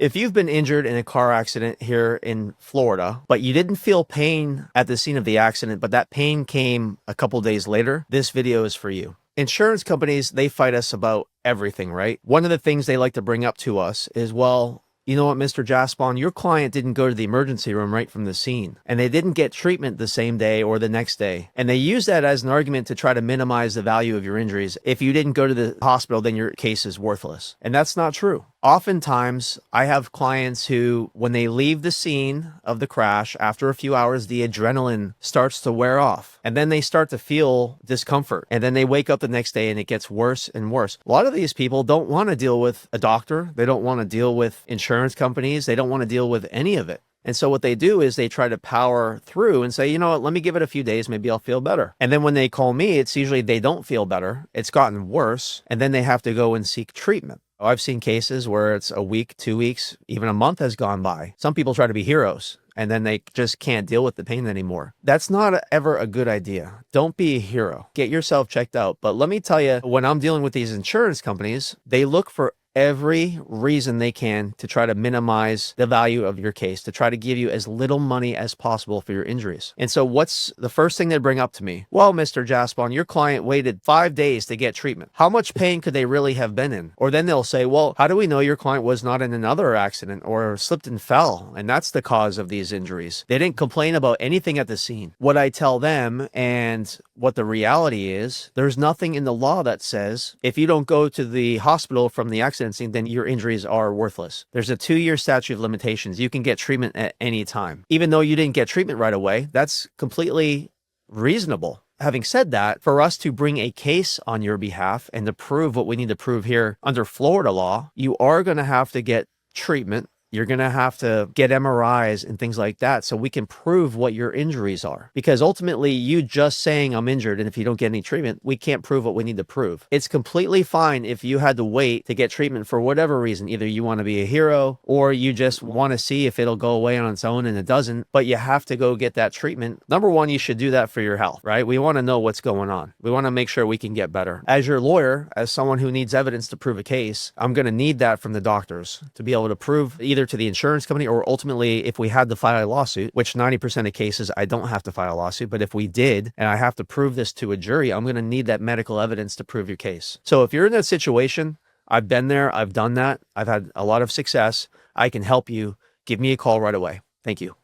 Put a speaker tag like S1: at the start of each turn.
S1: If you've been injured in a car accident here in Florida, but you didn't feel pain at the scene of the accident, but that pain came a couple days later, this video is for you. Insurance companies, they fight us about everything, right? One of the things they like to bring up to us is, well, you know what, Mr. Jaspon, your client didn't go to the emergency room right from the scene, and they didn't get treatment the same day or the next day. And they use that as an argument to try to minimize the value of your injuries. If you didn't go to the hospital, then your case is worthless. And that's not true. Oftentimes, I have clients who, when they leave the scene of the crash, after a few hours, the adrenaline starts to wear off. And then they start to feel discomfort. And then they wake up the next day and it gets worse and worse. A lot of these people don't want to deal with a doctor. They don't want to deal with insurance companies. They don't want to deal with any of it. And so what they do is they try to power through and say, you know what, let me give it a few days. Maybe I'll feel better. And then when they call me, it's usually they don't feel better. It's gotten worse. And then they have to go and seek treatment. I've seen cases where it's a week, 2 weeks, even a month has gone by. Some people try to be heroes and then they just can't deal with the pain anymore. That's not ever a good idea. Don't be a hero. Get yourself checked out. But let me tell you, when I'm dealing with these insurance companies, they look for every reason they can to try to minimize the value of your case, to try to give you as little money as possible for your injuries. And so what's the first thing they bring up to me? Well, Mr. Jaspon, your client waited 5 days to get treatment. How much pain could they really have been in? Or then they'll say, well, how do we know your client was not in another accident or slipped and fell, and that's the cause of these injuries? They didn't complain about anything at the scene. What I tell them, and what the reality is, there's nothing in the law that says if you don't go to the hospital from the accident scene, then your injuries are worthless. There's a 2-year statute of limitations. You can get treatment at any time. Even though you didn't get treatment right away, that's completely reasonable. Having said that, for us to bring a case on your behalf and to prove what we need to prove here under Florida law, you are going to have to get treatment. You're going to have to get MRIs and things like that so we can prove what your injuries are. Because ultimately, you just saying I'm injured, and if you don't get any treatment, we can't prove what we need to prove. It's completely fine if you had to wait to get treatment for whatever reason. Either you want to be a hero or you just want to see if it'll go away on its own, and it doesn't, but you have to go get that treatment. Number one, you should do that for your health, right? We want to know what's going on. We want to make sure we can get better. As your lawyer, as someone who needs evidence to prove a case, I'm going to need that from the doctors to be able to prove either to the insurance company or ultimately if we had to file a lawsuit, which 90% of cases I don't have to file a lawsuit, but if we did and I have to prove this to a jury, I'm going to need that medical evidence to prove your case. So if you're in that situation, I've been there, I've done that, I've had a lot of success, I can help you. Give me a call right away. Thank you.